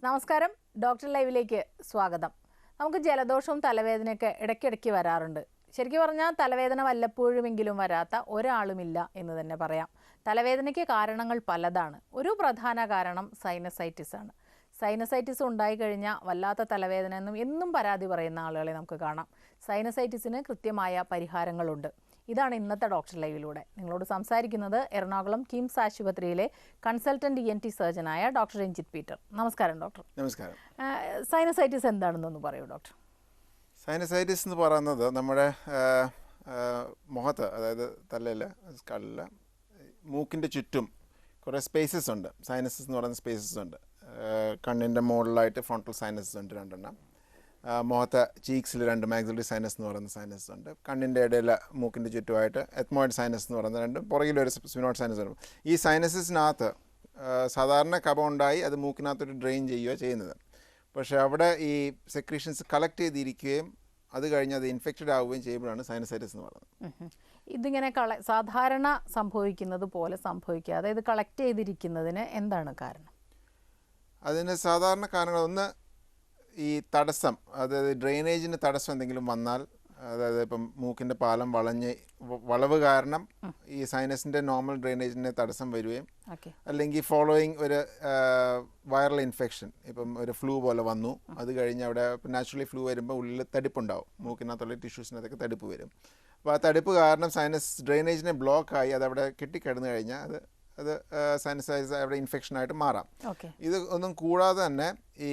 നമസ്കാരം, ഡോക്ടർ ലൈവിലേക്ക് സ്വാഗതം. നമുക്ക് ജലദോഷവും തലവേദനയൊക്കെ ഇടയ്ക്കിടയ്ക്ക് വരാറുണ്ട്. ശരിക്കും പറഞ്ഞാൽ തലവേദന വല്ലപ്പോഴുമെങ്കിലും വരാത്ത ഒരാളുമില്ല എന്ന് തന്നെ പറയാം. തലവേദനയ്ക്ക് കാരണങ്ങൾ പലതാണ്. ഒരു പ്രധാന കാരണം സൈനസൈറ്റിസ് ആണ്. സൈനസൈറ്റിസ് ഉണ്ടായിക്കഴിഞ്ഞാൽ വല്ലാത്ത തലവേദന എന്നും പരാതി പറയുന്ന ആളുകളെ നമുക്ക് കാണാം. സൈനസൈറ്റിസിന് കൃത്യമായ പരിഹാരങ്ങളുണ്ട്. ഇതാണ് ഇന്നത്തെ ഡോക്ടർ ലൈവിലൂടെ നിങ്ങളോട് സംസാരിക്കുന്നത് എറണാകുളം കിംസ് ആശുപത്രിയിലെ കൺസൾട്ടന്റ് ENT സർജനായ ഡോക്ടർ രഞ്ജിത്ത് പീറ്റർ. നമസ്കാരം ഡോക്ടർ. നമസ്കാരം. സൈനസൈറ്റിസ് എന്താണെന്നൊന്ന് പറയൂ ഡോക്ടർ. സൈനസൈറ്റിസ് എന്ന് പറയുന്നത് നമ്മുടെ മുഖത്ത്, അതായത് തലയിൽ, സ്കള്ളിൽ, മൂക്കിൻ്റെ ചുറ്റും കുറേ സ്പേസസ് ഉണ്ട്. സൈനസസ് എന്ന് പറയുന്ന സ്പേസസ് ഉണ്ട്. കണ്ണിൻ്റെ മുകളിലായിട്ട് ഫ്രോണ്ടൽ സൈനസസ് ഉണ്ട് 2 എണ്ണം. മുഖത്തെ ചീക്സിൽ 2 മാക്സിലറി സൈനസ് എന്ന് പറയുന്ന സൈനസ് ഉണ്ട്. കണ്ണിൻ്റെ ഇടയിൽ മൂക്കിൻ്റെ ചുറ്റുമായിട്ട് എത്മോയിഡ് സൈനസ് എന്ന് പറയുന്ന 2, പുറകിലൊരു സ്ഫിനോയിഡ് സൈനസ് ഉണ്ട്. ഈ സൈനസസിനകത്ത് സാധാരണ കഫം ഉണ്ടായി അത് മൂക്കിനകത്തൊരു ഡ്രെയിൻ ചെയ്യുകയോ ചെയ്യുന്നത്. പക്ഷേ അവിടെ ഈ സെക്രീഷൻസ് കളക്ട് ചെയ്തിരിക്കുകയും അത് കഴിഞ്ഞ് അത് ഇൻഫെക്റ്റഡ് ആവുകയും ചെയ്യുമ്പോഴാണ് സൈനസൈറ്റിസ് എന്ന് പറയുന്നത്. ഇതിങ്ങനെ സാധാരണ സംഭവിക്കുന്നത് പോലെ സംഭവിക്കാതെ ഇത് കളക്ട് ചെയ്തിരിക്കുന്നതിന് എന്താണ് കാരണം? അതിന് സാധാരണ കാരണങ്ങൾ, ഒന്ന് ഈ തടസ്സം, അതായത് ഡ്രെയിനേജിന് തടസ്സം എന്തെങ്കിലും വന്നാൽ, അതായത് ഇപ്പം മൂക്കിൻ്റെ പാലം വളവ് കാരണം ഈ സൈനസിൻ്റെ നോർമൽ ഡ്രെയിനേജിന് തടസ്സം വരികയും, അല്ലെങ്കിൽ ഫോളോയിങ് ഒരു വൈറൽ ഇൻഫെക്ഷൻ, ഇപ്പം ഒരു ഫ്ലൂ പോലെ വന്നു, അത് കഴിഞ്ഞ് അവിടെ നാച്ചുറലി ഫ്ലൂ വരുമ്പോൾ ഉള്ളിൽ തടിപ്പുണ്ടാവും, മൂക്കിനകത്തുള്ള ടിഷ്യൂസിനകത്തൊക്കെ തടിപ്പ് വരും. അപ്പോൾ ആ തടിപ്പ് കാരണം സൈനസ് ഡ്രെയിനേജിനെ ബ്ലോക്കായി അതവിടെ കെട്ടിക്കിടന്നു കഴിഞ്ഞാൽ അത് സൈനസൈറ്റിസ് അവിടെ ഇൻഫെക്ഷനായിട്ട് മാറാം. ഇത് ഒന്നും കൂടാതെ തന്നെ ഈ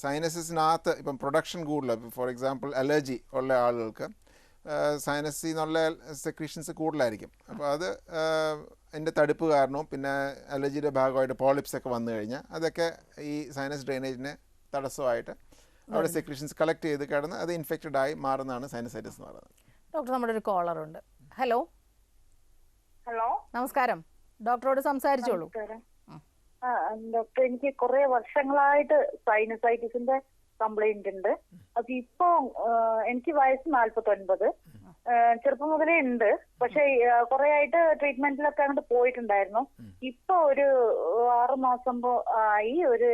സൈനസിനകത്ത് ഇപ്പം പ്രൊഡക്ഷൻ കൂടുതൽ, ഫോർ എക്സാമ്പിൾ അലർജി ഉള്ള ആളുകൾക്ക് സൈനസിൽ നിന്നുള്ള സെക്രീഷൻസ് കൂടുതലായിരിക്കും. അപ്പോൾ അത് അതിൻ്റെ തടുപ്പ് കാരണവും പിന്നെ അലർജിയുടെ ഭാഗമായിട്ട് പോളിപ്സ് ഒക്കെ വന്നു കഴിഞ്ഞാൽ അതൊക്കെ ഈ സൈനസ് ഡ്രെയിനേജിന് തടസ്സമായിട്ട് അവിടെ സെക്രീഷൻസ് കളക്ട് ചെയ്ത് കിടന്ന് അത് ഇൻഫെക്റ്റഡ് ആയി മാറുന്നതാണ് സൈനസൈറ്റിസ് എന്ന് പറയുന്നത്. ഡോക്ടർ, നമ്മുടെ ഒരു കോളറുണ്ട്. ഹലോ. ഹലോ, നമസ്കാരം. ഡോക്ടറോട് സംസാരിച്ചോളൂ. ഡോക്ടർ, എനിക്ക് കുറെ വർഷങ്ങളായിട്ട് സൈനസൈറ്റിസിന്റെ കംപ്ലൈന്റ് ഉണ്ട്. അപ്പൊ ഇപ്പൊ എനിക്ക് വയസ്സ് 49. ചെറുപ്പം മുതലേ ഉണ്ട്. പക്ഷെ കുറെ ആയിട്ട് ട്രീറ്റ്മെന്റിലൊക്കെ അങ്ങോട്ട് പോയിട്ടുണ്ടായിരുന്നു. ഇപ്പൊ ഒരു 6 മാസം ആയി ഒരു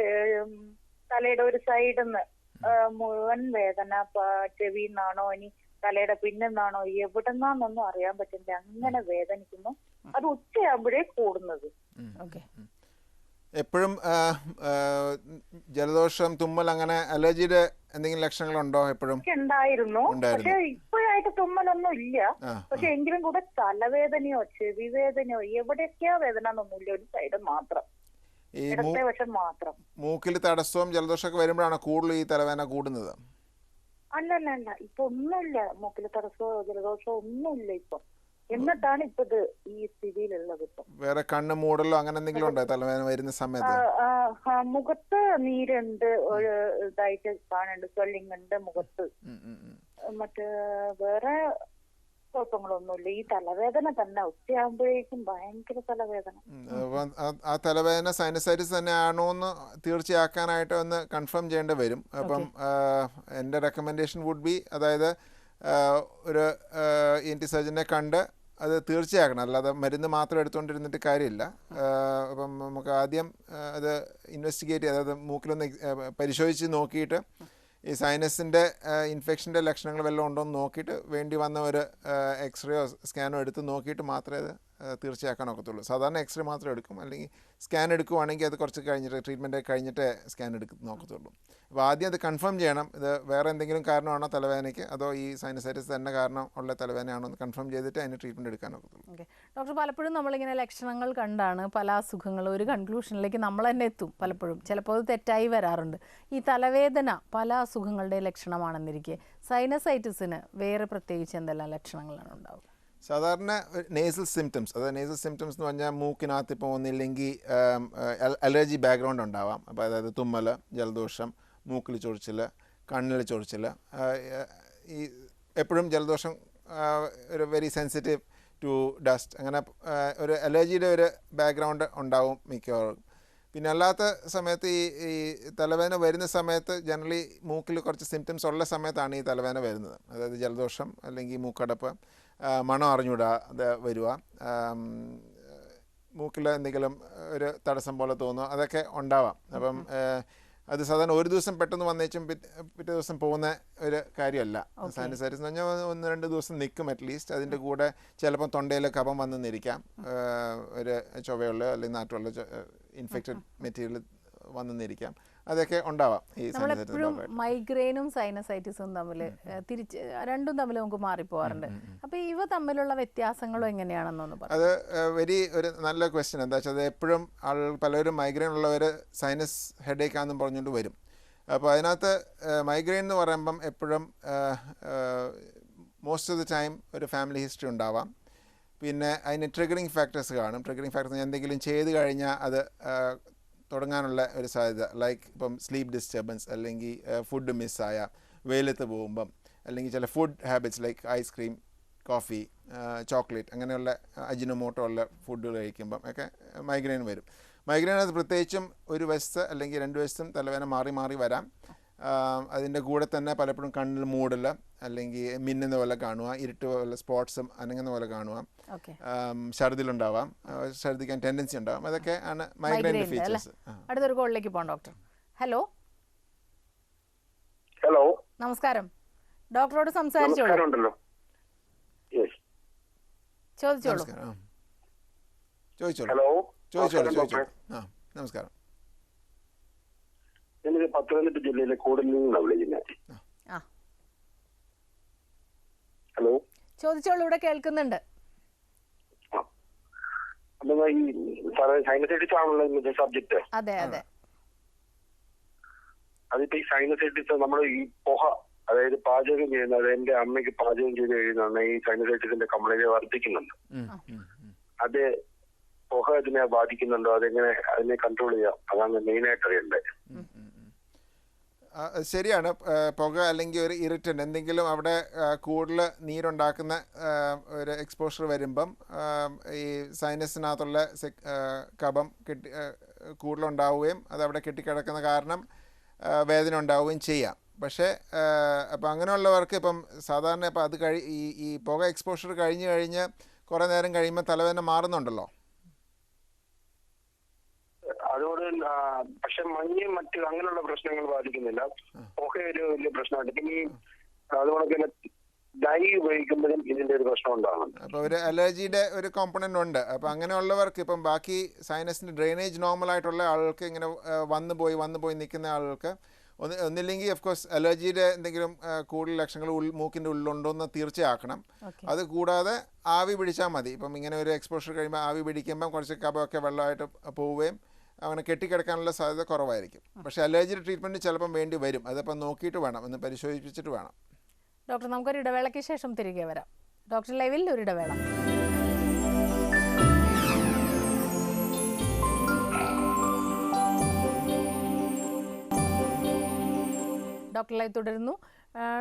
തലയുടെ ഒരു സൈഡിൽ നിന്ന് മുഴുവൻ വേദന, ചെവിന്നാണോ ഇനി തലയുടെ പിന്നെന്നാണോ എവിടെന്നാന്നൊന്നും അറിയാൻ പറ്റില്ല, അങ്ങനെ വേദനിക്കുന്നു. അത് ഉച്ചയാകുമ്പോഴേ കൂടുന്നത്. എപ്പോഴും ജലദോഷം, തുമ്മൽ, അങ്ങനെ അലർജിയുടെ എന്തെങ്കിലും ലക്ഷണങ്ങളുണ്ടോ? എപ്പോഴും ഉണ്ടായിരുന്നു. പക്ഷെ ഇപ്പോഴായിട്ട് തുമ്മലൊന്നും ഇല്ല. പക്ഷെ എങ്കിലും കൂടെ തലവേദനയോ ചെവി വേദനയോ എവിടെയൊക്കെയോ വേദന ഒന്നുമില്ല, ഒരു സൈഡ് മാത്രം, ഇടത്തെ വശം മാത്രം. മൂക്കിൽ തടസ്സവും ജലദോഷമൊക്കെ വരുമ്പോഴാണ് കൂടുതൽ ഈ തലവേദന കൂടുന്നത്? അല്ല, ഇപ്പൊ ഒന്നുമില്ല. മൂക്കിൽ തടസ്സമോ ജലദോഷമോ ഒന്നുമില്ല ഇപ്പൊ. എന്നിട്ടാണ് ഇപ്പൊ ഇത് ഈ സ്ഥിതിയിലുള്ളത്. ഇപ്പൊ വേറെ കണ്ണ് മൂടലോ അങ്ങനെ എന്തെങ്കിലും ഉണ്ടോ തലവേദന വരുന്ന സമയത്ത്? മുഖത്ത് നീരുണ്ട്, ഒരു ഇതായിട്ട് കാണുന്നുണ്ട്, സ്വെല്ലിംഗ് ഉണ്ട് മുഖത്ത്. മറ്റേ വേറെ കുഴപ്പങ്ങളൊന്നുമില്ല. ഈ തലവേദന തന്നെ ഉച്ചയാകുമ്പോഴേക്കും ഭയങ്കര തലവേദന. ആ തലവേദന സൈനസൈറ്റിസ് തന്നെ ആണോ എന്ന് തീർച്ചയാക്കാനായിട്ട് ഒന്ന് കൺഫേം ചെയ്യേണ്ടി വരും. അപ്പം എൻ്റെ റെക്കമെൻഡേഷൻ വുഡ് ബി, അതായത് ഒരു ENT സർജനെ കണ്ട് അത് തീർച്ചയാക്കണം. അല്ലാതെ മരുന്ന് മാത്രം എടുത്തുകൊണ്ടിരുന്നിട്ട് കാര്യമില്ല. അപ്പം നമുക്ക് ആദ്യം അത് ഇൻവെസ്റ്റിഗേറ്റ് ചെയ്ത്, അതായത് മൂക്കിലൊന്ന് പരിശോധിച്ച് നോക്കിയിട്ട് ഈ സൈനസിൻ്റെ ഇൻഫെക്ഷൻ്റെ ലക്ഷണങ്ങൾ വല്ലതും ഉണ്ടോ എന്ന് നോക്കിയിട്ട് വേണ്ടി വന്ന ഒരു എക്സ്റേയോ സ്കാനോ എടുത്ത് നോക്കിയിട്ട് മാത്രമേ അത് തീർച്ചയാക്കാൻ ഒക്കത്തുള്ളൂ. സാധാരണ എക്സ്റേ മാത്രം എടുക്കും, അല്ലെങ്കിൽ സ്കാൻ എടുക്കുവാണെങ്കിൽ അത് കുറച്ച് കഴിഞ്ഞിട്ട് ട്രീറ്റ്മെൻറ്റ് കഴിഞ്ഞിട്ട് സ്കാൻ നോക്കത്തുള്ളൂ. അപ്പോൾ ആദ്യം അത് കൺഫേം ചെയ്യണം, ഇത് വേറെ എന്തെങ്കിലും കാരണമാണോ തലവേദനയ്ക്ക്, അതോ ഈ സൈനസൈറ്റിസ് തന്നെ കാരണം ഉള്ള തലവേദനയാണോ എന്ന് കൺഫേം ചെയ്തിട്ട് അതിന് ട്രീറ്റ്മെൻറ്റ് എടുക്കാൻ ഒക്കത്തുള്ളൂ. ഡോക്ടർ, പലപ്പോഴും നമ്മളിങ്ങനെ ലക്ഷണങ്ങൾ കണ്ടാണ് പല അസുഖങ്ങളും ഒരു കൺക്ലൂഷനിലേക്ക് നമ്മൾ തന്നെ എത്തും. പലപ്പോഴും ചിലപ്പോൾ അത് തെറ്റായി വരാറുണ്ട്. ഈ തലവേദന പല അസുഖങ്ങളുടെ ലക്ഷണമാണെന്നിരിക്കെ സൈനസൈറ്റിസിന് വേറെ പ്രത്യേകിച്ച് എന്തെല്ലാം ലക്ഷണങ്ങളാണ് ഉണ്ടാവുക? സാധാരണ നേസൽ സിംറ്റംസ്, അതായത് നേസൽ സിംറ്റംസ് എന്ന് പറഞ്ഞാൽ മൂക്കിനകത്ത് ഇപ്പോൾ ഒന്നില്ലെങ്കിൽ അലർജി ബാക്ക്ഗ്രൗണ്ട് ഉണ്ടാവാം. അപ്പോൾ അതായത് തുമ്മൽ, ജലദോഷം, മൂക്കിൽ ചൊറിച്ചിൽ, കണ്ണിൽ ചൊറിച്ചിൽ, ഈ എപ്പോഴും ജലദോഷം, ഒരു വെരി സെൻസിറ്റീവ് ടു ഡസ്റ്റ്, അങ്ങനെ ഒരു അലർജിയുടെ ഒരു ബാക്ക്ഗ്രൗണ്ട് ഉണ്ടാവും മിക്കവാറും. പിന്നെ അല്ലാത്ത സമയത്ത് ഈ തലവേദന വരുന്ന സമയത്ത് ജനറലി മൂക്കിൽ കുറച്ച് സിംറ്റംസ് ഉള്ള സമയത്താണ് ഈ തലവേദന വരുന്നത്. അതായത് ജലദോഷം അല്ലെങ്കിൽ മൂക്കടപ്പ്, മണം അറിഞ്ഞൂടാ അത് വരിക, മൂക്കിൽ എന്തെങ്കിലും ഒരു തടസ്സം പോലെ തോന്നുക, അതൊക്കെ ഉണ്ടാവാം. അപ്പം അത് സാധാരണ ഒരു ദിവസം പെട്ടെന്ന് വന്നേച്ചും പിറ്റേ ദിവസം പോകുന്ന ഒരു കാര്യമല്ല. സൈനസൈറ്റിസ് എന്ന് പറഞ്ഞാൽ 1-2 ദിവസം നിൽക്കും അറ്റ്ലീസ്റ്റ്. അതിൻ്റെ കൂടെ ചിലപ്പോൾ തൊണ്ടയിൽ കഫം വന്നെന്നിരിക്കാം, ഒരു ചൊവയുള്ള അല്ലെങ്കിൽ നാട്ടുള്ള ഇൻഫെക്റ്റഡ് മെറ്റീരിയൽ വന്നെന്നിരിക്കാം, അതൊക്കെ ഉണ്ടാവാം. ഈ നമ്മളെപ്പോഴും മൈഗ്രെയിനും സൈനസൈറ്റിസും തമ്മിൽ രണ്ടും തമ്മിൽ നമുക്ക് മാറിപ്പോവാറുണ്ട്. അപ്പോൾ ഇവ തമ്മിലുള്ള വ്യത്യാസങ്ങളും എങ്ങനെയാണെന്നൊന്ന് പറയാം. അത് ഒരു നല്ല ക്വസ്റ്റ്യൻ. എന്താ വെച്ചാൽ അത് എപ്പോഴും പലരും മൈഗ്രെയിൻ ഉള്ളവർ സൈനസ് ഹെഡേക്ക് ആണെന്നും പറഞ്ഞുകൊണ്ട് വരും. അപ്പോൾ അതിനകത്ത് മൈഗ്രെയിൻ എന്ന് പറയുമ്പം എപ്പോഴും മോസ്റ്റ് ഓഫ് ദി ടൈം ഒരു ഫാമിലി ഹിസ്റ്ററി ഉണ്ടാവാം. പിന്നെ അതിന് ട്രിഗറിങ് ഫാക്ടേഴ്സ് കാണും. ട്രിഗറിങ് ഫാക്ടേഴ്സ് എന്തെങ്കിലും ചെയ്ത് കഴിഞ്ഞാൽ അത് തുടങ്ങാനുള്ള ഒരു സാധ്യത, ലൈക്ക് ഇപ്പം സ്ലീപ്പ് ഡിസ്റ്റർബൻസ്, അല്ലെങ്കിൽ ഫുഡ് മിസ്സായ, വെയിലത്ത് പോകുമ്പം, അല്ലെങ്കിൽ ചില food habits like ice cream, coffee, chocolate, അങ്ങനെയുള്ള അജിനോമോട്ടോ ഉള്ള ഫുഡുകൾ കഴിക്കുമ്പം ഒക്കെ മൈഗ്രെയിൻ വരും. മൈഗ്രെയിൻ അത് പ്രത്യേകിച്ചും ഒരു വശത്ത് അല്ലെങ്കിൽ 2 വശത്തും തലവേദന മാറി മാറി വരാം. അതിൻ്റെ കൂടെ തന്നെ പലപ്പോഴും കണ്ണിൽ മൂടൽ, അല്ലെങ്കിൽ മിന്നുന്ന പോലെ കാണുക, ഇരുട്ട് പോലെ സ്പോട്ട്സും അനങ്ങുന്ന പോലെ കാണുക, ഛർദിലുണ്ടാവാം, ഛർദിക്കാൻ ടെൻഡൻസി ഉണ്ടാവാം. അതൊക്കെ ആണ് മൈഗ്രെയിൻ്റെ ഫീച്ചേഴ്സ്. അടുത്തൊരു കോളിലേക്ക് പോകാം ഡോക്ടർ. ഹലോ ഹലോ, നമസ്കാരം. ഡോക്ടറോട് സംസാരിച്ചോളൂ, ചോദിച്ചോളൂ. ചോദിച്ചോളൂ. ഹലോ, ചോദിച്ചോളൂ. നമസ്കാരം. ഞാനിത് പത്തനംതിട്ട ജില്ലയിലെ കൂടലിൽ നിന്നാണ് വിളിക്കുന്നത്. ഹലോ, ചോദിച്ചോളൂ, ഇവിടെ കേൾക്കുന്നുണ്ട്. അപ്പൊ ഈ സൈനസൈറ്റിസ് ആണല്ലോ ഇന്നത്തെ സബ്ജക്ട്. അതെ അതെ. അതിപ്പോ ഈ സൈനസൈറ്റിസ് നമ്മൾ ഈ പുക, അതായത് പാചകം ചെയ്യുന്നത്, എന്റെ അമ്മയ്ക്ക് പാചകം ചെയ്ത് കഴിയുന്നതാണ് ഈ സൈനസൈറ്റിസിന്റെ കംപ്ലൈന്റ് വർദ്ധിക്കുന്നുണ്ട്. അത് പുക അതിനെ ബാധിക്കുന്നുണ്ടോ, അതെങ്ങനെ അതിനെ കൺട്രോൾ ചെയ്യാം, അതാണ് മെയിനായിട്ട് അറിയേണ്ടത്. ശരിയാണ്. പുക അല്ലെങ്കിൽ ഒരു ഇറിറ്റൻ്റ് എന്തെങ്കിലും അവിടെ കൂടുതൽ നീരുണ്ടാക്കുന്ന ഒരു എക്സ്പോഷർ വരുമ്പം ഈ സൈനസിനകത്തുള്ള കഫം കൂടുതലുണ്ടാവുകയും അത് അവിടെ കെട്ടിക്കിടക്കുന്ന കാരണം വേദന ഉണ്ടാവുകയും ചെയ്യാം. പക്ഷേ അപ്പം അങ്ങനെയുള്ളവർക്ക് ഇപ്പം സാധാരണ ഇപ്പം അത് ഈ പുക എക്സ്പോഷർ കഴിഞ്ഞ് കുറേ നേരം കഴിയുമ്പോൾ തലവേദന മാറുന്നുണ്ടല്ലോ. അതോട് പക്ഷെ മഞ്ഞയും മറ്റ് അങ്ങനെയുള്ള പ്രശ്നങ്ങൾ ബാധിക്കുന്നില്ല. ഒക്കെ ഒരു വലിയ പ്രശ്നമാണ്. പിന്നെ ഈ അതുകൊണ്ട് തന്നെ ഡൈ ഉപയോഗിക്കുമ്പോഴും ഇതിന്റെ ഒരു പ്രശ്നം ഉണ്ടാകുന്നുണ്ട്. അപ്പോൾ ഒരു അലർജിയുടെ ഒരു കോമ്പണന്റ് ഉണ്ട്. അപ്പോൾ അങ്ങനെയുള്ളവർക്ക് ഇപ്പം ബാക്കി സൈനസിൻ്റെ ഡ്രെയിനേജ് നോർമലായിട്ടുള്ള ആളുകൾക്ക് ഇങ്ങനെ വന്നു പോയി നിൽക്കുന്ന ആളുകൾക്ക് ഒന്നില്ലെങ്കിൽ ഓഫ് കോഴ്സ് അലർജിയുടെ എന്തെങ്കിലും കൂടുതൽ ലക്ഷണങ്ങൾ മൂക്കിൻ്റെ ഉള്ളിലുണ്ടോ എന്ന് തീർച്ചയാക്കണം. അത് കൂടാതെ ആവി പിടിച്ചാൽ മതി. ഇപ്പം ഇങ്ങനെ ഒരു എക്സ്പോഷർ കഴിയുമ്പോൾ ആവി പിടിക്കുമ്പം കുറച്ച് കഫമൊക്കെ വെള്ളമായിട്ട് പോവുകയും അങ്ങനെ കെട്ടിക്കിടക്കാനുള്ള സാധ്യത കുറവായിരിക്കും. പക്ഷേ അലർജിയുടെ ട്രീറ്റ്മെൻറ്റ് ചിലപ്പം വേണ്ടി വരും. അതപ്പം നോക്കിയിട്ട് വേണം, ഒന്ന് പരിശോധിപ്പിച്ചിട്ട് വേണം. ഡോക്ടർ, നമുക്കൊരു ഇടവേളയ്ക്ക് ശേഷം തിരികെ വരാം. ഡോക്ടർ ലൈവിൽ ഒരു ഇടവേള. ഡോക്ടർ ലൈവ് തുടരുന്നു.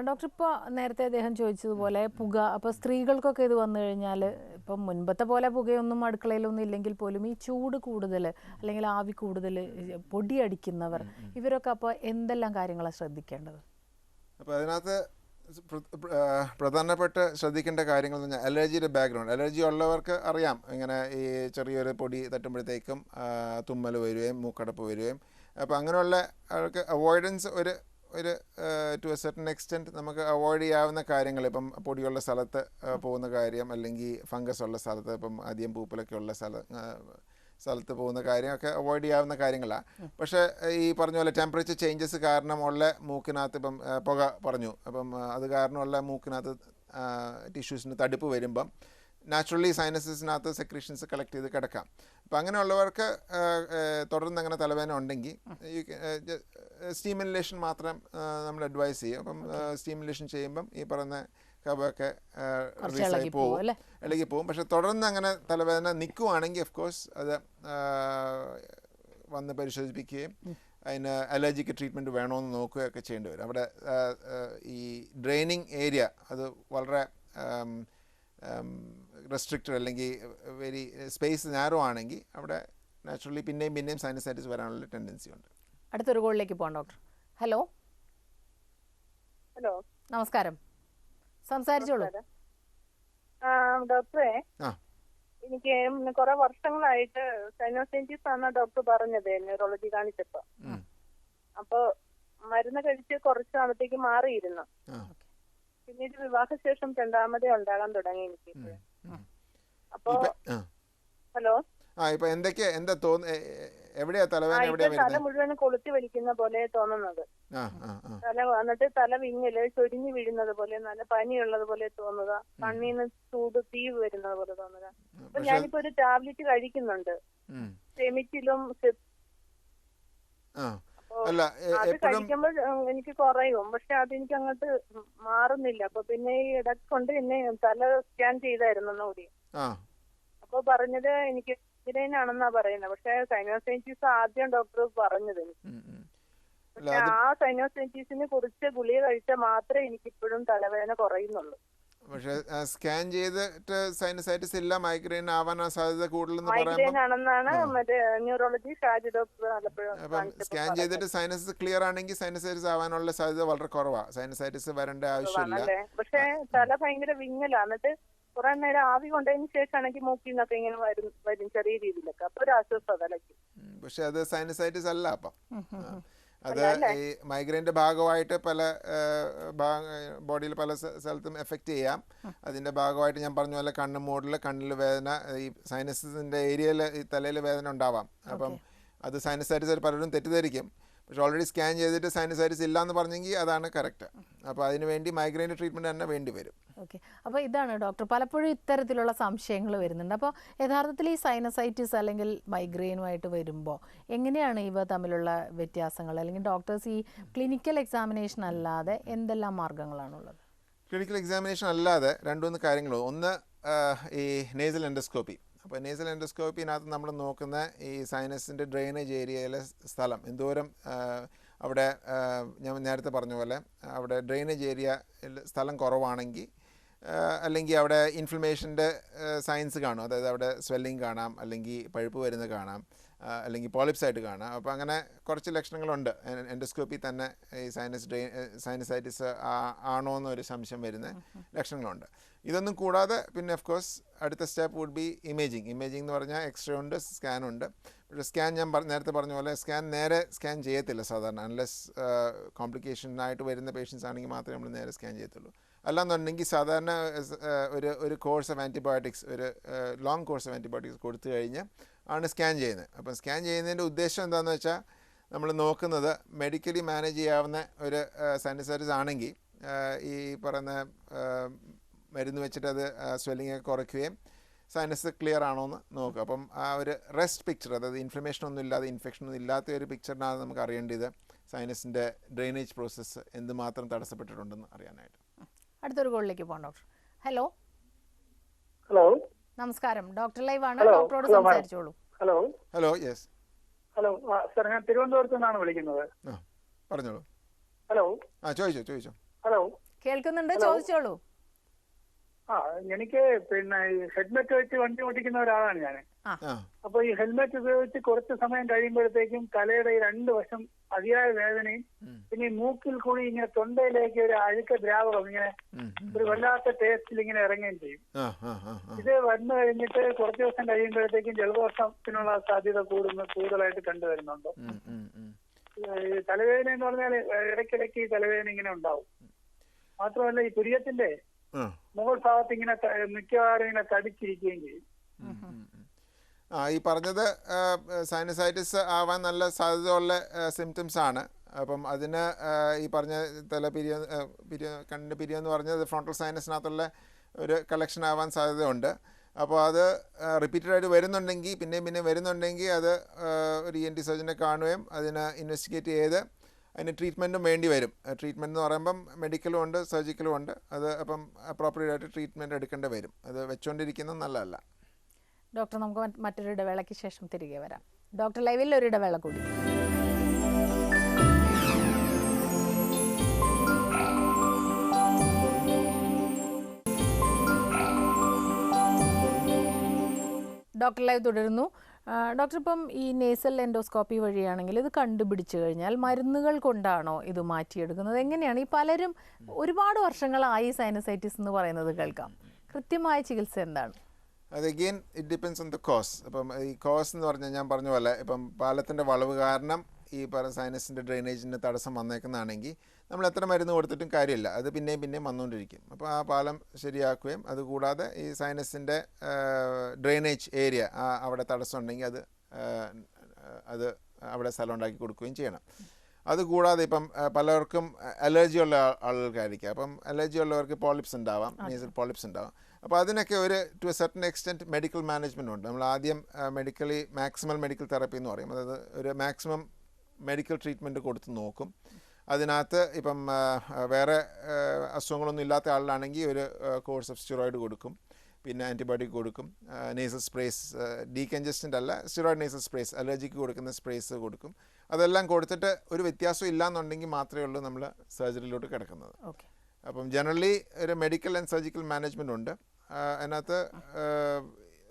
ഡോക്ടർ, ഇപ്പോൾ നേരത്തെ അദ്ദേഹം ചോദിച്ചതുപോലെ പുക, അപ്പോൾ സ്ത്രീകൾക്കൊക്കെ ഇത് വന്നു കഴിഞ്ഞാൽ ഇപ്പം മുൻപത്തെ പോലെ പുകയൊന്നും അടുക്കളയിലൊന്നും ഇല്ലെങ്കിൽ പോലും ഈ ചൂട് കൂടുതൽ അല്ലെങ്കിൽ ആവി കൂടുതൽ പൊടി അടിക്കുന്നവർ, ഇവരൊക്കെ അപ്പോൾ എന്തെല്ലാം കാര്യങ്ങളാണ് ശ്രദ്ധിക്കേണ്ടത്? അപ്പോൾ അതിനകത്ത് പ്രധാനപ്പെട്ട് ശ്രദ്ധിക്കേണ്ട കാര്യങ്ങൾ എന്ന് പറഞ്ഞാൽ അലർജിയുടെ ബാക്ക്ഗ്രൗണ്ട്. അലർജി ഉള്ളവർക്ക് അറിയാം, ഇങ്ങനെ ഈ ചെറിയൊരു പൊടി തട്ടുമ്പോഴത്തേക്കും തുമ്മൽ വരികയും മൂക്കടപ്പ് വരികയും. അപ്പോൾ അങ്ങനെയുള്ള ആൾക്ക് അവോയ്ഡൻസ് ഒരു ടു എ സർട്ടൻ എക്സ്റ്റെൻറ്റ് നമുക്ക് അവോയ്ഡ് ചെയ്യാവുന്ന കാര്യങ്ങൾ, ഇപ്പം പൊടിയുള്ള സ്ഥലത്ത് പോകുന്ന കാര്യം, അല്ലെങ്കിൽ ഫംഗസ് ഉള്ള സ്ഥലത്ത്, ഇപ്പം അധികം പൂപ്പലൊക്കെ ഉള്ള സ്ഥലത്ത് പോകുന്ന കാര്യമൊക്കെ അവോയ്ഡ് ചെയ്യാവുന്ന കാര്യങ്ങളാണ്. പക്ഷേ ഈ പറഞ്ഞ പോലെ ടെമ്പറേച്ചർ ചേഞ്ചസ് കാരണമുള്ള മൂക്കിനകത്ത് ഇപ്പം പുക പറഞ്ഞു, അപ്പം അത് കാരണമുള്ള മൂക്കിനകത്ത് ടിഷ്യൂസിന് തടുപ്പ് വരുമ്പം നാച്ചുറലി സൈനസിനകത്ത് സെക്രീഷൻസ് കളക്ട് ചെയ്ത് കിടക്കാം. അപ്പം അങ്ങനെയുള്ളവർക്ക് തുടർന്ന് അങ്ങനെ തലവേദന ഉണ്ടെങ്കിൽ ഈ സ്റ്റീമുലേഷൻ മാത്രം നമ്മൾ അഡ്വൈസ് ചെയ്യും. അപ്പം സ്റ്റീമുലേഷൻ ചെയ്യുമ്പം ഈ പറയുന്ന കഫമൊക്കെ റിലീസായി പോകും, ഇളകി പോകും. പക്ഷെ തുടർന്ന് അങ്ങനെ തലവേദന നിൽക്കുവാണെങ്കിൽ ഓഫ് കോഴ്സ് അത് വന്ന് പരിശോധിപ്പിക്കുകയും അതിന് അലർജിക്ക് ട്രീറ്റ്മെൻറ്റ് വേണമെന്ന് നോക്കുകയൊക്കെ ചെയ്യേണ്ടി വരും. അവിടെ ഈ ഡ്രെയിനിങ് ഏരിയ അത് വളരെ റെസ്ട്രിക്റ്റഡ് അല്ലെങ്കിൽ വെരി സ്പേസ് നാരോ ആണെങ്കിൽ അവിടെ നാച്ചുറലി പിന്നെയും സൈനസൈറ്റിസ് വരാനുള്ള ടെൻഡൻസി ഉണ്ട്. അടുത്തൊരു കോളിലേക്ക് പോകാം ഡോക്ടർ. ഹലോ, നമസ്കാരം, സംസാരിച്ചോളൂ. ഡോക്ടറെ, എനിക്ക് കുറെ വർഷങ്ങളായിട്ട് സൈനോസൈറ്റിസ് ആണ് ഡോക്ടർ പറഞ്ഞത് ന്യൂറോളജി കാണിച്ചപ്പോ. അപ്പൊ മരുന്ന് കഴിച്ച് കുറച്ച് നാളത്തേക്ക് മാറിയിരുന്നു. പിന്നീട് വിവാഹശേഷം രണ്ടാമതേ ഉണ്ടാകാൻ തുടങ്ങി എനിക്ക്. അപ്പൊ ഹലോ, തല മുഴുവൻ കൊളുത്തി വലിക്കുന്ന പോലെ തോന്നുന്നത്. എന്നിട്ട് തല വിങ്ങല് ചൊരിഞ്ഞു വീഴുന്നത് പോലെ, നല്ല പനിയുള്ളത് പോലെ തോന്നുക, കണ്ണീന്ന് ചൂട് തീ വരുന്നത് പോലെ തോന്നുക. അപ്പൊ ഞാനിപ്പോ ഒരു ടാബ്ലറ്റ് കഴിക്കുന്നുണ്ട്, സെമിറ്റിലും. അപ്പൊ അത് കഴിക്കുമ്പോൾ എനിക്ക് കുറയും, പക്ഷെ അതെനിക്ക് അങ്ങോട്ട് മാറുന്നില്ല. അപ്പൊ പിന്നെ ഈ ഇടക്കൊണ്ട് എന്നെ തല സ്കാൻ ചെയ്തായിരുന്നു ഒന്നുകൂടി. അപ്പൊ പറഞ്ഞത് എനിക്ക് ആണെന്നാ പറയുന്നത്. പക്ഷെ സൈനോസൈറ്റിസ് ആദ്യം ഡോക്ടർ പറഞ്ഞത് എനിക്ക്. പക്ഷെ ആ സൈനോസൈറ്റിസിനെ കുറിച്ച് ഗുളിക കഴിച്ചാൽ മാത്രമേ എനിക്ക് ഇപ്പോഴും തലവേദന കുറയുന്നുള്ളൂ. പക്ഷെ സ്കാൻ ചെയ്തിട്ട് സൈനസൈറ്റിസ് ഇല്ല, മൈഗ്രെയിൻ ആവാൻ സാധ്യത കൂടുതലെന്ന് മൈഗ്രെയിൻ ആണെന്നാണ് മറ്റേ ന്യൂറോളജി ഷാജി ഡോക്ടർ. അപ്പം സ്കാൻ ചെയ്തിട്ട് സൈനസ് ക്ലിയർ ആണെങ്കിൽ സൈനസൈറ്റിസ് ആവാനുള്ള സാധ്യത വളരെ കുറവാണ്. സൈനസൈറ്റിസ് വരേണ്ട ആവശ്യമില്ല. പക്ഷെ തല ഭയങ്കര വിങ്ങലാണ്. എന്നിട്ട് കുറെ നേരം ആവി കൊണ്ടതിന് ശേഷമാണെങ്കിൽ മൂക്കിൽ നിന്നൊക്കെ ഇങ്ങനെ വരും ചെറിയ രീതിയിലൊക്കെ. അപ്പൊ ഒരു ആശ്വാസം തലയ്ക്ക്. പക്ഷെ അത് സൈനസൈറ്റിസ് അല്ല. അപ്പം അത് ഈ മൈഗ്രെയിൻ്റെ ഭാഗമായിട്ട് പല ബോഡിയിൽ പല സ്ഥലത്തും എഫക്റ്റ് ചെയ്യാം. അതിൻ്റെ ഭാഗമായിട്ട് ഞാൻ പറഞ്ഞ പോലെ കണ്ണ് മൂടൽ, കണ്ണിൽ വേദന, ഈ സൈനസിൻ്റെ ഏരിയയിൽ ഈ തലയിൽ വേദന ഉണ്ടാവാം. അപ്പം അത് സൈനസൈറ്റിസ് പലരും തെറ്റിദ്ധരിക്കും. പക്ഷെ ഓൾറെഡി സ്കാൻ ചെയ്തിട്ട് സൈനസൈറ്റിസ് ഇല്ല എന്ന് പറഞ്ഞെങ്കിൽ അതാണ് കറക്റ്റ്. അപ്പോൾ അതിന് വേണ്ടി മൈഗ്രെയിൻ്റെ ട്രീറ്റ്മെൻറ്റ് തന്നെ വേണ്ടി വരും. ഓക്കെ, അപ്പോൾ ഇതാണ് ഡോക്ടർ, പലപ്പോഴും ഇത്തരത്തിലുള്ള സംശയങ്ങൾ വരുന്നുണ്ട്. അപ്പോൾ യഥാർത്ഥത്തിൽ ഈ സൈനസൈറ്റിസ് അല്ലെങ്കിൽ മൈഗ്രെയിനുമായിട്ട് വരുമ്പോൾ എങ്ങനെയാണ് ഇവ തമ്മിലുള്ള വ്യത്യാസങ്ങൾ? അല്ലെങ്കിൽ ഡോക്ടേഴ്സ് ഈ ക്ലിനിക്കൽ എക്സാമിനേഷൻ അല്ലാതെ എന്തെല്ലാം മാർഗങ്ങളാണുള്ളത്? ക്ലിനിക്കൽ എക്സാമിനേഷൻ അല്ലാതെ രണ്ടുമൂന്ന് കാര്യങ്ങളുണ്ട്. ഒന്ന് ഈ നേസൽ എൻഡോസ്കോപ്പി. അപ്പോൾ നേസൽ എൻഡോസ്കോപ്പിനകത്ത് നമ്മൾ നോക്കുന്ന ഈ സൈനസിൻ്റെ ഡ്രെയിനേജ് ഏരിയയിലെ സ്ഥലം എന്തോരം, അവിടെ ഞാൻ നേരത്തെ പറഞ്ഞ പോലെ അവിടെ ഡ്രെയിനേജ് ഏരിയ സ്ഥലം കുറവാണെങ്കിൽ, അല്ലെങ്കിൽ അവിടെ ഇൻഫ്ലമേഷൻ്റെ സൈൻസ് കാണും. അതായത് അവിടെ സ്വെല്ലിങ് കാണാം, അല്ലെങ്കിൽ പഴുപ്പ് വരുന്നത് കാണാം, അല്ലെങ്കിൽ പോളിപ്സ് ആയിട്ട് കാണാം. അപ്പോൾ അങ്ങനെ കുറച്ച് ലക്ഷണങ്ങളുണ്ട് എൻഡോസ്കോപ്പി തന്നെ ഈ സൈനസൈറ്റിസ് ആണോ എന്നൊരു സംശയം വരുന്ന ലക്ഷണങ്ങളുണ്ട്. ഇതൊന്നും കൂടാതെ പിന്നെ ഓഫ് കോഴ്സ് അടുത്ത step would be imaging. Imaging എന്ന് പറഞ്ഞാൽ എക്സ്റേ ഉണ്ട്, സ്കാനുണ്ട്. പക്ഷേ സ്കാൻ ഞാൻ നേരത്തെ പറഞ്ഞ പോലെ നേരെ സ്കാൻ ചെയ്യത്തില്ല സാധാരണ. അൺലെസ് കോംപ്ലിക്കേഷനായിട്ട് വരുന്ന പേഷ്യൻസ് ആണെങ്കിൽ മാത്രമേ നമ്മൾ നേരെ സ്കാൻ ചെയ്യത്തുള്ളൂ. അല്ലാന്നുണ്ടെങ്കിൽ സാധാരണ ഒരു കോഴ്സ് ഓഫ് ആൻറ്റിബയോട്ടിക്സ്, ഒരു ലോങ് കോഴ്സ് ഓഫ് ആൻറ്റിബയോട്ടിക്സ് കൊടുത്തു കഴിഞ്ഞ് ആണ് സ്കാൻ ചെയ്യുന്നത്. അപ്പം സ്കാൻ ചെയ്യുന്നതിൻ്റെ ഉദ്ദേശം എന്താണെന്ന് വെച്ചാൽ നമ്മൾ നോക്കുന്നത് മെഡിക്കലി മാനേജ് ചെയ്യാവുന്ന ഒരു സൈനസൈറ്റിസ് ആണെങ്കിൽ ഈ പറയുന്ന മരുന്ന് വെച്ചിട്ട് അത് സ്വെല്ലിങ് കുറയ്ക്കുകയും സൈനസ് ക്ലിയർ ആണോ എന്ന് നോക്കുക. അപ്പം ആ ഒരു റെസ്റ്റ് പിക്ചർ, അതായത് ഇൻഫ്ലമേഷനൊന്നും ഇല്ലാതെ ഇൻഫെക്ഷനൊന്നും ഇല്ലാത്ത ഒരു പിക്ചറിനാണ് നമുക്ക് അറിയേണ്ടത് സൈനസിൻ്റെ ഡ്രെയിനേജ് പ്രോസസ്സ് എന്തുമാത്രം തടസ്സപ്പെട്ടിട്ടുണ്ടെന്ന് അറിയാനായിട്ട്. അടുത്തൊരു കോളിലേക്ക് പോകാം ഡോക്ടർ. ഹലോ ഹലോ, നമസ്കാരം. ഡോക്ടർ ലൈവ് ആണ്, ഡോക്ടറോട് സംസാരിച്ചോളൂ. Hello hello yes hello sir, ഞാൻ തിരുവനന്തപുരത്ത് നിന്നാണ് വിളിക്കുന്നത്. പറഞ്ഞോളൂ. ഹലോ ചോദിച്ചോ. ഹലോ, കേൾക്കുന്നുണ്ട്, ചോദിച്ചോളൂ. എനിക്ക് പിന്നെ ഹെൽമെറ്റ് വെച്ച് വണ്ടി ഓടിക്കുന്ന ഒരാളാണ് ഞാൻ. അപ്പൊ ഈ ഹെൽമെറ്റ് ഉപയോഗിച്ച് കുറച്ച് സമയം കഴിയുമ്പോഴത്തേക്കും തലയുടെ ഈ 2 വശം അതിയായ വേദനയും, പിന്നെ ഈ മൂക്കിൽ കൂടി ഇങ്ങനെ തൊണ്ടയിലേക്ക് ഒരു അഴുക്ക ദ്രാവകം ഇങ്ങനെ ഒരു വല്ലാത്ത ടേസ്റ്റിൽ ഇങ്ങനെ ഇറങ്ങുകയും ചെയ്യും. ഇത് വന്നു കഴിഞ്ഞിട്ട് കുറച്ച് ദിവസം കഴിയുമ്പോഴത്തേക്കും ജലദോഷത്തിനുള്ള സാധ്യത കൂടുതലായിട്ട് കണ്ടുവരുന്നുണ്ട്. തലവേദന എന്ന് പറഞ്ഞാൽ ഇടയ്ക്കിടയ്ക്ക് ഈ തലവേദന ഇങ്ങനെ ഉണ്ടാവും. മാത്രമല്ല ഈ പുരികത്തിന്റെ മുകൾ ഭാഗത്ത് ഇങ്ങനെ മിക്കവാറും ഇങ്ങനെ തടിച്ചിരിക്കുകയും ചെയ്യും. ഈ പറഞ്ഞത് സൈനസൈറ്റിസ് ആവാൻ നല്ല സാധ്യതയുള്ള സിംറ്റംസ് ആണ്. അപ്പം അതിന് ഈ പറഞ്ഞ കണ്ണിൻ്റെ പിരിയെന്ന് പറഞ്ഞത് ഫ്രോണ്ടൽ സൈനസിനകത്തുള്ള ഒരു കളക്ഷൻ ആവാൻ സാധ്യതയുണ്ട്. അപ്പോൾ അത് റിപ്പീറ്റഡായിട്ട് വരുന്നുണ്ടെങ്കിൽ പിന്നെ വരുന്നുണ്ടെങ്കിൽ അത് ഒരു ENT സർജനെ കാണുകയും അതിനെ ഇൻവെസ്റ്റിഗേറ്റ് ചെയ്ത് അതിന് ട്രീറ്റ്മെൻറ്റും വേണ്ടി വരും. ട്രീറ്റ്മെൻറ്റ് എന്ന് പറയുമ്പം മെഡിക്കലും ഉണ്ട്, സർജിക്കലും ഉണ്ട്. അത് അപ്പം അപ്രോപ്രിയേറ്റായിട്ട് ട്രീറ്റ്മെൻറ്റ് എടുക്കേണ്ടി വരും. അത് വെച്ചുകൊണ്ടിരിക്കുന്നത് നല്ലതല്ല. ഡോക്ടർ, നമുക്ക് മറ്റൊരു ഇടവേളയ്ക്ക് ശേഷം തിരികെ വരാം. ഡോക്ടർ ലൈവിൽ ഒരു ഇടവേള കൂടി. ഡോക്ടർ ലൈവ് തുടരുന്നു. ഡോക്ടർ, ഇപ്പം ഈ നേസൽ എൻഡോസ്കോപ്പി വഴിയാണെങ്കിൽ ഇത് കണ്ടുപിടിച്ചു കഴിഞ്ഞാൽ മരുന്നുകൾ കൊണ്ടാണോ ഇത് മാറ്റിയെടുക്കുന്നത്? എങ്ങനെയാണ്? ഈ പലരും ഒരുപാട് വർഷങ്ങളായി സൈനസൈറ്റിസ് എന്ന് പറയുന്നത് കേൾക്കാം. കൃത്യമായ ചികിത്സ എന്താണ്? അത് again it depends on the cause. അപ്പം ഈ കോസ് എന്ന് പറഞ്ഞാൽ ഞാൻ പറഞ്ഞ പോലെ ഇപ്പം പാലത്തിൻ്റെ വളവ് കാരണം ഈ സൈനസിൻ്റെ ഡ്രെയിനേജിൻ്റെ തടസ്സം വന്നേക്കുന്നതാണെങ്കിൽ നമ്മൾ എത്ര മരുന്ന് കൊടുത്തിട്ടും കാര്യമില്ല, അത് പിന്നെയും വന്നുകൊണ്ടിരിക്കും. അപ്പോൾ ആ പാലം ശരിയാക്കുകയും അതുകൂടാതെ ഈ സൈനസിൻ്റെ ഡ്രെയിനേജ് ഏരിയ അവിടെ തടസ്സം ഉണ്ടെങ്കിൽ അത് അവിടെ സ്ഥലം ഉണ്ടാക്കി കൊടുക്കുകയും ചെയ്യണം. അതുകൂടാതെ ഇപ്പം പലർക്കും അലർജി ഉള്ള ആളുകൾക്കായിരിക്കും. അപ്പം അലർജി ഉള്ളവർക്ക് പോളിപ്സ് ഉണ്ടാവാം, നേസൽ പോളിപ്സ് ഉണ്ടാവാം. അപ്പോൾ അതിനൊക്കെ ഒരു to a certain extent medical management ഉണ്ട്. നമ്മൾ ആദ്യം മാക്സിമൽ മെഡിക്കൽ തെറപ്പി എന്ന് പറയും. അതായത് ഒരു മാക്സിമം മെഡിക്കൽ ട്രീറ്റ്മെൻറ്റ് കൊടുത്ത് നോക്കും. അതിനകത്ത് ഇപ്പം വേറെ അസുഖങ്ങളൊന്നും ഇല്ലാത്ത ആളിലാണെങ്കിൽ ഒരു കോഴ്സ് ഓഫ് സ്റ്റിറോയിഡ് കൊടുക്കും, പിന്നെ ആൻറ്റിബയോട്ടിക് കൊടുക്കും, നേസൽ സ്പ്രേസ്, ഡീകൺജസ്റ്റൻ്റ് അല്ല, സ്റ്റിറോയിഡ് നേസൽ സ്പ്രേസ്, അലർജിക്ക് കൊടുക്കുന്ന സ്പ്രേസ് കൊടുക്കും. അതെല്ലാം കൊടുത്തിട്ട് ഒരു വ്യത്യാസം ഇല്ലയെന്നുണ്ടെങ്കിൽ മാത്രമേ ഉള്ളൂ നമ്മൾ സർജറിയിലോട്ട് കിടക്കുന്നത്. അപ്പം ജനറലി ഒരു മെഡിക്കൽ ആൻഡ് സർജിക്കൽ മാനേജ്മെൻ്റ് ഉണ്ട്. അതിനകത്ത്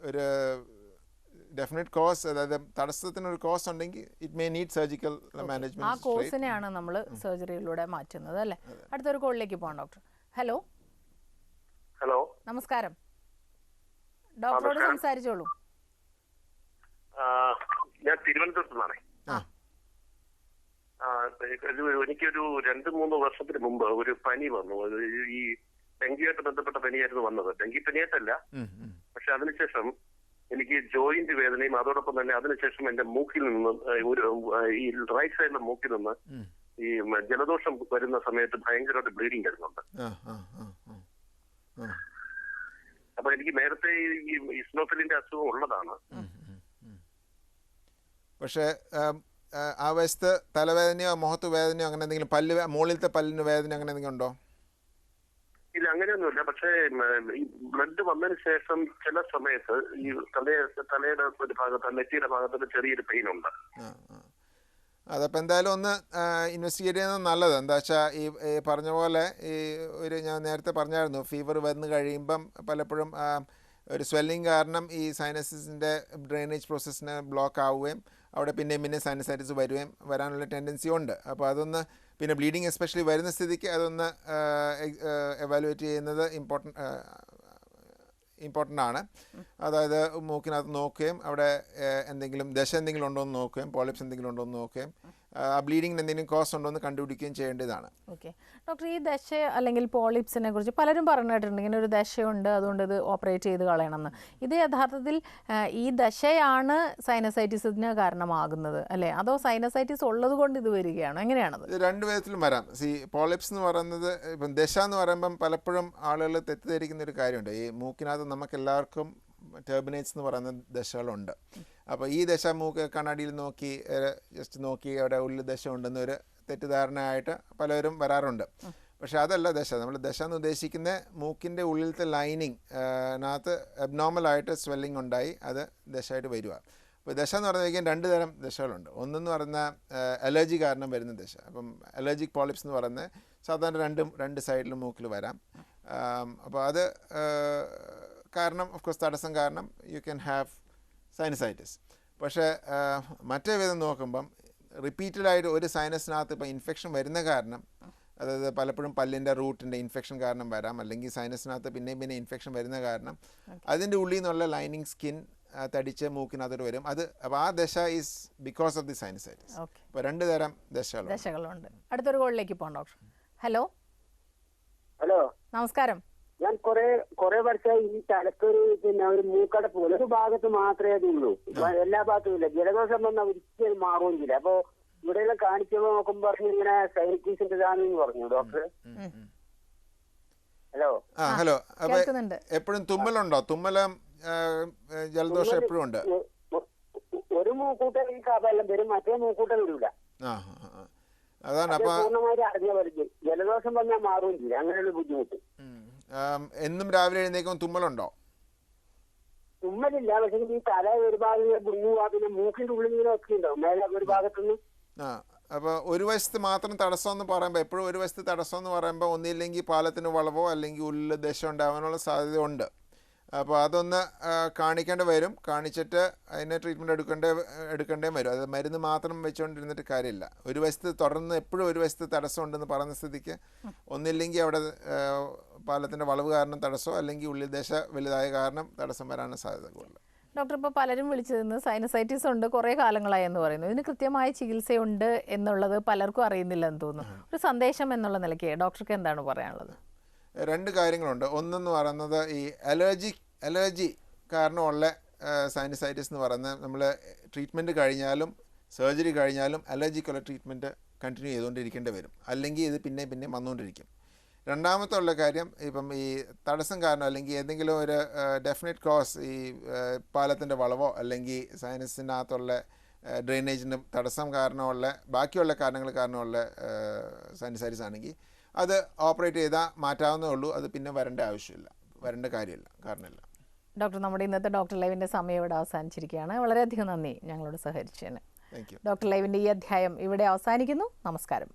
ഒരു ഡെഫിനറ്റ് കോസ്, അതായത് തടസ്സത്തിനൊരു കോസ് ഉണ്ടെങ്കിൽ it may need surgical management. ആ കോസിനെയാണ് നമ്മൾ സർജറിയിലൂടെ മാറ്റുന്നത് അല്ലേ? അടുത്തൊരു കോളിലേക്ക് പോകാം ഡോക്ടർ. ഹലോ. ഹലോ, നമസ്കാരം. ഡോക്ടറോട് സംസാരിച്ചോളൂ. ഞാൻ തിരുവനന്തപുരത്ത് നിന്നാണ്. എനിക്കൊരു 2-3 വർഷത്തിന് മുമ്പ് ഒരു പനി വന്നു. ഈ ഡെങ്കിയായിട്ട് ബന്ധപ്പെട്ട പനിയായിരുന്നു വന്നത്. ഡെങ്കി പനിയായിട്ടല്ല, പക്ഷെ അതിനുശേഷം എനിക്ക് ജോയിന്റ് വേദനയും അതോടൊപ്പം തന്നെ അതിനുശേഷം എന്റെ മൂക്കിൽ നിന്ന് ഈ റൈറ്റ് സൈഡിലെ മൂക്കിൽ നിന്ന് ഈ ജലദോഷം വരുന്ന സമയത്ത് ഭയങ്കരമായിട്ട് ബ്ലീഡിങ് വരുന്നുണ്ട്. അപ്പൊ എനിക്ക് നേരത്തെ ഈ ഇസ്നോഫിലിന്റെ അസുഖം ഉള്ളതാണ്. പക്ഷേ ആ വശത്ത് തലവേദനയോ മുഖത്ത് വേദനയോ അങ്ങനെ എന്തെങ്കിലും, മുകളിലത്തെ പല്ലിന് വേദന അങ്ങനെ എന്തെങ്കിലും ഉണ്ടോ? ഇല്ല, അങ്ങനെയൊന്നുമില്ല. പക്ഷേ ഈ ബ്ലഡ് വന്നതിന് ശേഷം ചില സമയത്ത് ഈ തലയുടെ ഒരു ഭാഗത്ത്, നെറ്റിയുടെ ഭാഗത്തൊക്കെ ചെറിയൊരു പെയിൻ ഉണ്ട്. അതപ്പോൾ എന്തായാലും ഒന്ന് ഇൻവെസ്റ്റിഗേറ്റ് ചെയ്യുന്നത് നല്ലത്. എന്താ വെച്ചാൽ ഈ പറഞ്ഞ പോലെ ഞാൻ നേരത്തെ പറഞ്ഞായിരുന്നു, ഫീവർ വന്ന് കഴിയുമ്പം പലപ്പോഴും ഒരു സ്വെല്ലിങ് കാരണം ഈ സൈനസിൻ്റെ ഡ്രെയിനേജ് പ്രോസസ്സിന് ബ്ലോക്ക് ആവുകയും അവിടെ പിന്നെ സൈനസൈറ്റിസ് വരാനുള്ള ടെൻഡൻസി ഉണ്ട്. അപ്പോൾ അതൊന്ന്, പിന്നെ ബ്ലീഡിങ് എസ്പെഷ്യലി വരുന്ന സ്ഥിതിക്ക് അതൊന്ന് എവാലുവേറ്റ് ചെയ്യുന്നത് ഇമ്പോർട്ടൻ്റ് ആണ്. അതായത് മൂക്കിനകത്ത് നോക്കുകയും അവിടെ എന്തെങ്കിലും എന്തെങ്കിലും ഉണ്ടോ എന്ന് നോക്കുകയും പോളിപ്സ് എന്തെങ്കിലും ഉണ്ടോ എന്ന് നോക്കുകയും ആ ബ്ലീഡിങ്ങിന് എന്തെങ്കിലും കോസ് ഉണ്ടോ എന്ന് കണ്ടുപിടിക്കുകയും ചെയ്യേണ്ടതാണ്. ഓക്കെ ഡോക്ടർ, ഈ ദശ അല്ലെങ്കിൽ പോളിപ്സിനെ കുറിച്ച് പലരും പറഞ്ഞിട്ടുണ്ട്, ഇങ്ങനെ ഒരു ദശയുണ്ട് അതുകൊണ്ട് ഇത് ഓപ്പറേറ്റ് ചെയ്ത് കളയണമെന്ന്. ഇത് യഥാർത്ഥത്തിൽ ഈ ദശയാണ് സൈനസൈറ്റിസിന് കാരണമാകുന്നത് അല്ലേ, അതോ സൈനസൈറ്റിസ് ഉള്ളത് കൊണ്ട് ഇത് വരികയാണോ, എങ്ങനെയാണത്? ഇത് രണ്ട് വിധത്തിലും വരാം. പോളിപ്സ് എന്ന് പറയുന്നത്, ഇപ്പം ദശ എന്ന് പറയുമ്പം പലപ്പോഴും ആളുകൾ തെറ്റിദ്ധരിക്കുന്ന ഒരു കാര്യമുണ്ട്. ഈ മൂക്കിനകത്ത് നമുക്ക് എല്ലാവർക്കും ടർബിനേറ്റ്സ് എന്ന് പറയുന്ന ദശകളുണ്ട്. അപ്പോൾ ഈ ദശ മൂക്ക് കണ്ണാടിയിൽ നോക്കി ജസ്റ്റ് നോക്കി അവിടെ ഉള്ളിൽ ദശ ഉണ്ടെന്നൊരു തെറ്റിദ്ധാരണയായിട്ട് പലരും വരാറുണ്ട്. പക്ഷേ അതല്ല ദശ. നമ്മൾ ദശ എന്ന് ഉദ്ദേശിക്കുന്ന മൂക്കിൻ്റെ ഉള്ളിലത്തെ ലൈനിങ് അതിനകത്ത് അബ്നോർമലായിട്ട് സ്വെല്ലിംഗ് ഉണ്ടായി അത് ദശയായിട്ട് വരിക. അപ്പോൾ ദശ എന്ന് പറഞ്ഞാൽ 2 തരം ദശകളുണ്ട്. ഒന്നെന്ന് പറഞ്ഞാൽ അലർജി കാരണം വരുന്ന ദശ. അപ്പം അലർജിക് പോളിപ്സ് എന്ന് പറയുന്നത് സാധാരണ രണ്ട് സൈഡിലും മൂക്കിൽ വരാം. അപ്പോൾ അത് കാരണം ഓഫ് കോഴ്സ് തടസ്സം കാരണം യു ക്യാൻ ഹാവ് സൈനസൈറ്റിസ്. പക്ഷേ മറ്റേ വിധം നോക്കുമ്പം റിപ്പീറ്റഡായിട്ട് ഒരു സൈനസിനകത്ത് ഇപ്പോൾ ഇൻഫെക്ഷൻ വരുന്ന കാരണം, അതായത് പലപ്പോഴും പല്ലിൻ്റെ റൂട്ടിൻ്റെ ഇൻഫെക്ഷൻ കാരണം വരാം, അല്ലെങ്കിൽ സൈനസിനകത്ത് പിന്നെ ഇൻഫെക്ഷൻ വരുന്ന കാരണം അതിൻ്റെ ഉള്ളിൽ നിന്നുള്ള ലൈനിങ് സ്കിൻ തടിച്ച് മൂക്കിനകത്തോട്ട് വരും. അപ്പോൾ ആ ദശ is because of the sinusitis. അപ്പോൾ 2 തരം ദശകളുണ്ട്. അടുത്തൊരു കോളിലേക്ക് പോകാം ഡോക്ടർ. ഹലോ. ഹലോ, നമസ്കാരം. ഞാൻ കുറെ വർഷമായി ഈ തലക്കൊരു ഒരു മൂക്കടപ്പ് പോലെ ഒരു ഭാഗത്ത് മാത്രമേ അതുള്ളൂ, എല്ലാ ഭാഗത്തും ഇല്ല. ജലദോഷം വന്നാൽ ഒരിക്കലും മാറുകയും ചെയ്യില്ല. അപ്പൊ ഇവിടെയെല്ലാം കാണിച്ചപ്പോ നോക്കുമ്പോ പറഞ്ഞു ഇങ്ങനെ സൈനസൈറ്റിസിന്റെ ഇതാണെന്ന് പറഞ്ഞു ഡോക്ടർ. ഹലോ. അപ്പൊ എപ്പോഴും തുമ്മലുണ്ടോ? തുമ്മലും ജലദോഷം എപ്പോഴും ഉണ്ട്? ഒരു മൂക്കൂട്ടൽ ഈ കഫെല്ലാം വരും, മറ്റേ മൂക്കൂട്ടൽ വരില്ല. അതാണ്. അപ്പൊ പൂർണ്ണമായിട്ട് അറിഞ്ഞ വരും. ജലദോഷം വന്നാൽ മാറുകയും ചെയ്യില്ല, അങ്ങനെയുള്ള ബുദ്ധിമുട്ട്. എന്നും രാവിലെ എഴുന്നേക്കും തുമ്മലുണ്ടോ? തുമ്മലില്ല, പക്ഷെ ഈ തല ഒരു ഭാഗം മുങ്ങുക, പിന്നെ മൂക്കിന്റെ ഉള്ളിൽ ഇങ്ങനെ ഒക്കെ ഉണ്ടാവും മേലെ ഒരു ഭാഗത്തുനിന്ന്. അപ്പോൾ ഒരു വശത്ത് മാത്രം തടസ്സം എന്ന് പറയുമ്പോൾ, എപ്പോഴും ഒരു വശത്ത് തടസ്സം എന്ന് പറയുമ്പോൾ ഒന്നില്ലെങ്കിൽ പാലത്തിന് വളവോ അല്ലെങ്കിൽ ഉള്ളിൽ ദശ ഉണ്ടാവാനുള്ള സാധ്യത ഉണ്ട്. അപ്പോൾ അതൊന്ന് കാണിക്കേണ്ടി വരും. കാണിച്ചിട്ട് അതിന് ട്രീറ്റ്മെൻറ്റ് എടുക്കേണ്ടേ വരും. അത് മരുന്ന് മാത്രം വെച്ചുകൊണ്ടിരുന്നിട്ട് കാര്യമില്ല. ഒരു വശത്ത് തുടർന്ന് എപ്പോഴും ഒരു വശത്ത് തടസ്സമുണ്ടെന്ന് പറയുന്ന സ്ഥിതിക്ക് ഒന്നില്ലെങ്കിൽ അവിടെ പാലത്തിൻ്റെ വളവ് കാരണം തടസ്സമോ അല്ലെങ്കിൽ ഉള്ളിൽ വലുതായ കാരണം തടസ്സം വരാനും സാധ്യത കൂടുതൽ. ഡോക്ടർ, ഇപ്പോൾ പലരും വിളിച്ചതിന് സൈനസൈറ്റിസ് ഉണ്ട് കുറേ കാലങ്ങളായി എന്ന് പറയുന്നു. ഇതിന് കൃത്യമായ ചികിത്സയുണ്ട് എന്നുള്ളത് പലർക്കും അറിയുന്നില്ലെന്ന് തോന്നുന്നു. ഒരു സന്ദേശം എന്നുള്ള നിലയ്ക്ക് ഡോക്ടർക്ക് എന്താണ് പറയാനുള്ളത്? രണ്ട് കാര്യങ്ങളുണ്ട്. ഒന്നെന്ന് പറയുന്നത് ഈ അലർജി കാരണമുള്ള സൈനസൈറ്റിസ് എന്ന് പറയുന്നത് നമ്മൾ ട്രീറ്റ്മെൻറ്റ് കഴിഞ്ഞാലും സർജറി കഴിഞ്ഞാലും അലർജിക്കുള്ള ട്രീറ്റ്മെൻറ്റ് കണ്ടിന്യൂ ചെയ്തുകൊണ്ടിരിക്കേണ്ടി വരും. അല്ലെങ്കിൽ ഇത് പിന്നെ വന്നുകൊണ്ടിരിക്കും. രണ്ടാമത്തെ ഉള്ള കാര്യം, ഇപ്പം ഈ തടസ്സം കാരണം അല്ലെങ്കിൽ ഏതെങ്കിലും ഒരു ഡെഫിനറ്റ് കോസ്, ഈ പാലത്തിൻ്റെ വളവോ അല്ലെങ്കിൽ സൈനസിനകത്തുള്ള ഡ്രെയിനേജിൻ്റെ തടസ്സം കാരണമുള്ള ബാക്കിയുള്ള കാരണങ്ങൾ കാരണമുള്ള സൈനസൈറ്റിസ് ആണെങ്കിൽ അത് ഓപ്പറേറ്റ് ചെയ്താൽ മാറ്റാവുന്നേ ഉള്ളൂ. അത് പിന്നെ വരേണ്ട കാര്യമില്ല, കാരണമില്ല. ഡോക്ടർ, നമ്മുടെ ഇന്നത്തെ ഡോക്ടർ ലൈവിൻ്റെ സമയം ഇവിടെ അവസാനിച്ചിരിക്കുകയാണ്. വളരെയധികം നന്ദി ഞങ്ങളോട് സഹകരിച്ചതിന്. Thank you. ഡോക്ടർ ലൈവിൻ്റെ ഈ അധ്യായം ഇവിടെ അവസാനിക്കുന്നു. നമസ്കാരം.